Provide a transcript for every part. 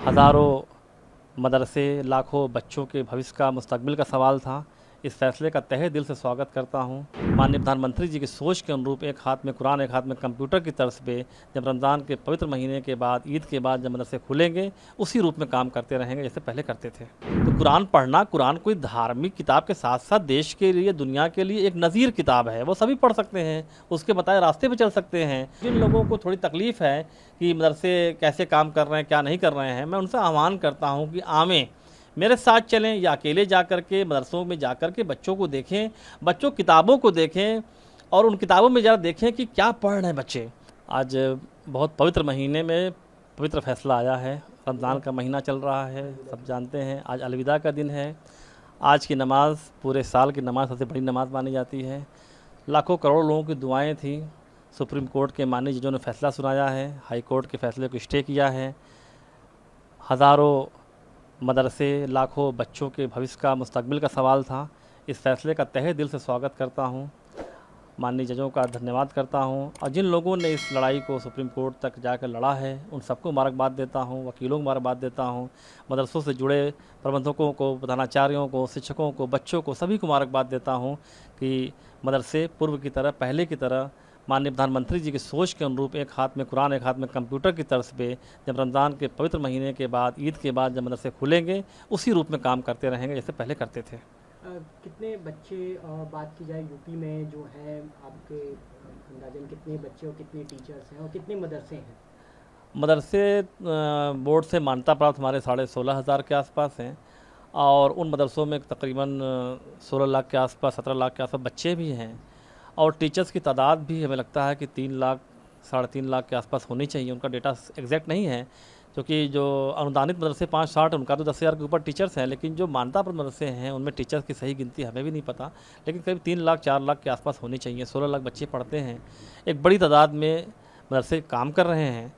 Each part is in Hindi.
हज़ारों मदरसे, लाखों बच्चों के भविष्य का, मुस्तकबिल का सवाल था। इस फैसले का तहे दिल से स्वागत करता हूँ। माननीय प्रधानमंत्री जी की सोच के अनुरूप एक हाथ में कुरान, एक हाथ में कंप्यूटर की तर्ज पे जब रमज़ान के पवित्र महीने के बाद, ईद के बाद जब मदरसे खुलेंगे, उसी रूप में काम करते रहेंगे जैसे पहले करते थे। तो कुरान पढ़ना, कुरान कोई धार्मिक किताब के साथ साथ देश के लिए, दुनिया के लिए एक नज़ीर किताब है। वो सभी पढ़ सकते हैं, उसके बताए रास्ते पर चल सकते हैं। जिन लोगों को थोड़ी तकलीफ़ है कि मदरसे कैसे काम कर रहे हैं, क्या नहीं कर रहे हैं, मैं उनसे आह्वान करता हूँ कि आवें, मेरे साथ चलें या अकेले जा कर के मदरसों में जा कर के बच्चों को देखें, बच्चों किताबों को देखें और उन किताबों में ज़रा देखें कि क्या पढ़ रहे हैं बच्चे। आज बहुत पवित्र महीने में पवित्र फैसला आया है। रमज़ान का महीना चल रहा है, सब जानते हैं। आज अलविदा का दिन है। आज की नमाज़ पूरे साल की नमाज़ सबसे बड़ी नमाज़ मानी जाती है। लाखों करोड़ों लोगों की दुआएँ थी। सुप्रीम कोर्ट के माननीय जजों ने फैसला सुनाया है, हाई कोर्ट के फैसले को स्टे किया है। हज़ारों मदरसे, लाखों बच्चों के भविष्य का, मुस्तकबिल का सवाल था। इस फैसले का तहे दिल से स्वागत करता हूँ। माननीय जजों का धन्यवाद करता हूँ और जिन लोगों ने इस लड़ाई को सुप्रीम कोर्ट तक जाकर लड़ा है, उन सबको मुबारकबाद देता हूँ, वकीलों को मुबारकबाद देता हूँ, मदरसों से जुड़े प्रबंधकों को, प्रधानाचार्यों को, शिक्षकों को, बच्चों को, सभी को मुबारकबाद देता हूँ कि मदरसे पूर्व की तरह, पहले की तरह माननीय प्रधानमंत्री जी की सोच के अनुरूप एक हाथ में कुरान, एक हाथ में कंप्यूटर की तर्ज पे जब रमज़ान के पवित्र महीने के बाद, ईद के बाद जब मदरसे खुलेंगे, उसी रूप में काम करते रहेंगे जैसे पहले करते थे। कितने बच्चे, बात की जाए यूपी में जो हैं, आपके अंदाजन कितने बच्चे और कितने टीचर्स हैं और कितने मदरसे हैं? मदरसे बोर्ड से मान्यता प्राप्त हमारे 16,500 के आसपास हैं और उन मदरसों में तकरीबन 16 लाख के आसपास, 17 लाख के आसपास बच्चे भी हैं और टीचर्स की तादाद भी हमें लगता है कि 3 लाख, 3.5 लाख के आसपास होनी चाहिए। उनका डेटा एग्जैक्ट नहीं है क्योंकि जो अनुदानित मदरसे 5-60 उनका तो 10,000 के ऊपर टीचर्स हैं, लेकिन जो मान्यता प्राप्त मदरसे हैं उनमें टीचर्स की सही गिनती हमें भी नहीं पता, लेकिन करीब 3 लाख 4 लाख के आसपास होनी चाहिए। 16 लाख बच्चे पढ़ते हैं, एक बड़ी तादाद में मदरसे काम कर रहे हैं।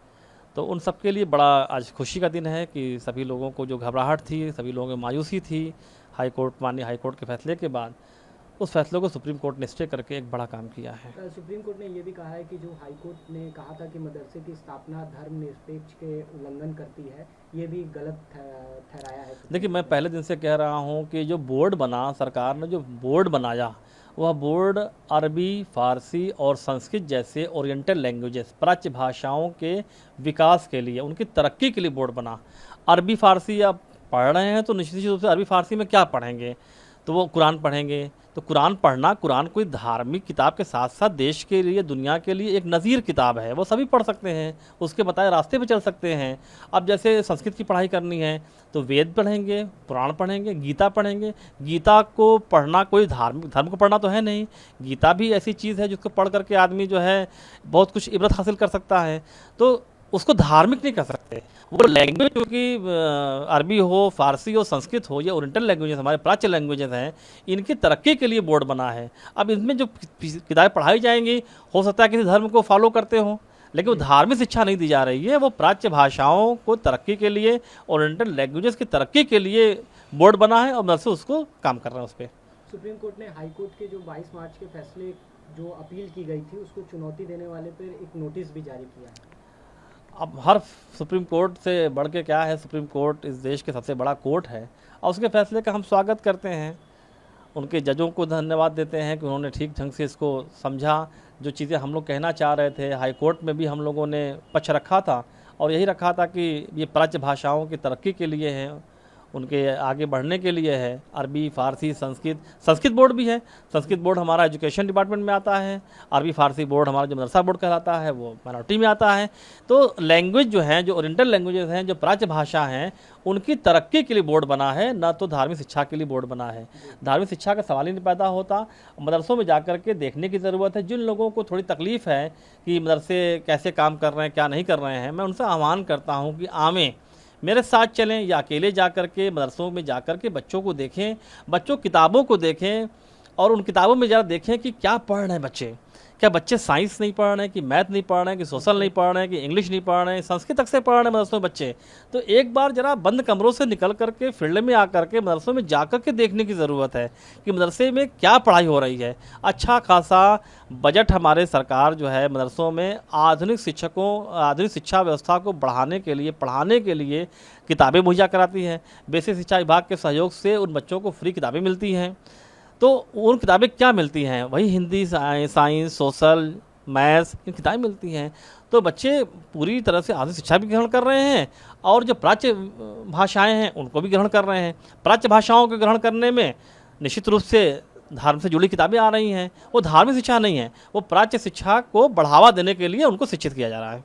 तो उन सब के लिए बड़ा आज खुशी का दिन है कि सभी लोगों को जो घबराहट थी, सभी लोगों की मायूसी थी माननीय हाई कोर्ट के फैसले के बाद, उस फैसले को सुप्रीम कोर्ट ने स्टे करके एक बड़ा काम किया है। सुप्रीम कोर्ट ने ये भी कहा है कि जो हाई कोर्ट ने कहा था कि मदरसे की स्थापना धर्मनिरपेक्ष के उल्लंघन करती है, ये भी गलत ठहराया है। देखिए, मैं पहले दिन से कह रहा हूँ कि जो बोर्ड बना, सरकार ने जो बोर्ड बनाया, वह बोर्ड अरबी, फ़ारसी और संस्कृत जैसे ओरिएंटल लैंग्वेजेस, प्राच्य भाषाओं के विकास के लिए, उनकी तरक्की के लिए बोर्ड बना। अरबी फ़ारसी आप पढ़ रहे हैं तो निश्चित रूप से अरबी फ़ारसी में क्या पढ़ेंगे, तो वो कुरान पढ़ेंगे। तो कुरान पढ़ना, कुरान कोई धार्मिक किताब के साथ साथ देश के लिए, दुनिया के लिए एक नज़ीर किताब है। वो सभी पढ़ सकते हैं, उसके बताए रास्ते पे चल सकते हैं। अब जैसे संस्कृत की पढ़ाई करनी है तो वेद पढ़ेंगे, पुराण पढ़ेंगे, गीता पढ़ेंगे। गीता को पढ़ना कोई धर्म को पढ़ना तो है नहीं, गीता भी ऐसी चीज़ है जिसको पढ़ करके आदमी जो है बहुत कुछ इबरत हासिल कर सकता है। तो उसको धार्मिक नहीं कर सकते। वो लैंग्वेज क्योंकि अरबी हो, फारसी हो, संस्कृत हो, ये ओरिएंटल लैंग्वेजेस, हमारे प्राच्य लैंग्वेजेस हैं, इनकी तरक्की के लिए बोर्ड बना है। अब इनमें जो किताबें पढ़ाई जाएंगी, हो सकता है किसी धर्म को फॉलो करते हो, लेकिन वो धार्मिक शिक्षा नहीं दी जा रही है। वो प्राच्य भाषाओं को तरक्की के लिए, ओरिएंटल लैंग्वेजेस की तरक्की के लिए बोर्ड बना है और मदरसे उसको काम कर रहे हैं उस पर। सुप्रीम कोर्ट ने हाई कोर्ट के जो 22 मार्च के फैसले जो अपील की गई थी, उसको चुनौती देने वाले पर एक नोटिस भी जारी किया है। अब हर सुप्रीम कोर्ट से बढ़ के क्या है, सुप्रीम कोर्ट इस देश के सबसे बड़ा कोर्ट है और उसके फैसले का हम स्वागत करते हैं। उनके जजों को धन्यवाद देते हैं कि उन्होंने ठीक ढंग से इसको समझा। जो चीज़ें हम लोग कहना चाह रहे थे, हाई कोर्ट में भी हम लोगों ने पक्ष रखा था और यही रखा था कि ये प्राच्य भाषाओं की तरक्की के लिए है, उनके आगे बढ़ने के लिए है। अरबी, फ़ारसी, संस्कृत बोर्ड भी है। संस्कृत बोर्ड हमारा एजुकेशन डिपार्टमेंट में आता है, अरबी फ़ारसी बोर्ड हमारा जो मदरसा बोर्ड कहलाता है वो माइनॉरिटी में आता है। तो लैंग्वेज जो हैं, जो ओरिएंटल लैंग्वेजेस हैं, जो प्राच्य भाषा हैं, उनकी तरक्की के लिए बोर्ड बना है, ना तो धार्मिक शिक्षा के लिए बोर्ड बना है। धार्मिक शिक्षा का सवाल ही नहीं पैदा होता। मदरसों में जाकर के देखने की ज़रूरत है। जिन लोगों को थोड़ी तकलीफ़ है कि मदरसे कैसे काम कर रहे हैं, क्या नहीं कर रहे हैं, मैं उनसे आह्वान करता हूँ कि आवें, मेरे साथ चलें या अकेले जा कर के मदरसों में जा कर के बच्चों को देखें, बच्चों किताबों को देखें और उन किताबों में ज़रा देखें कि क्या पढ़ रहे हैं बच्चे, क्या बच्चे साइंस नहीं पढ़ रहे हैं, कि मैथ नहीं पढ़ रहे हैं, कि सोशल नहीं पढ़ रहे हैं, कि इंग्लिश नहीं पढ़ रहे हैं, संस्कृत तक से पढ़ रहे हैं मदरसों में बच्चे? तो एक बार जरा बंद कमरों से निकल करके फील्ड में आकर के मदरसों में जाकर के देखने की ज़रूरत है कि मदरसे में क्या पढ़ाई हो रही है। अच्छा खासा बजट हमारे सरकार जो है मदरसों में आधुनिक शिक्षा व्यवस्था को बढ़ाने के लिए, पढ़ाने के लिए किताबें मुहैया कराती है। बेसिक शिक्षा विभाग के सहयोग से उन बच्चों को फ्री किताबें मिलती हैं। तो उन किताबें क्या मिलती हैं? वही हिंदी, साइंस, सोशल, मैथ्स, ये किताबें मिलती हैं। तो बच्चे पूरी तरह से आधुनिक शिक्षा भी ग्रहण कर रहे हैं और जो प्राच्य भाषाएं हैं उनको भी ग्रहण कर रहे हैं। प्राच्य भाषाओं को ग्रहण करने में निश्चित रूप से धर्म से जुड़ी किताबें आ रही हैं। वो धार्मिक शिक्षा नहीं है, वो प्राच्य शिक्षा को बढ़ावा देने के लिए उनको शिक्षित किया जा रहा है।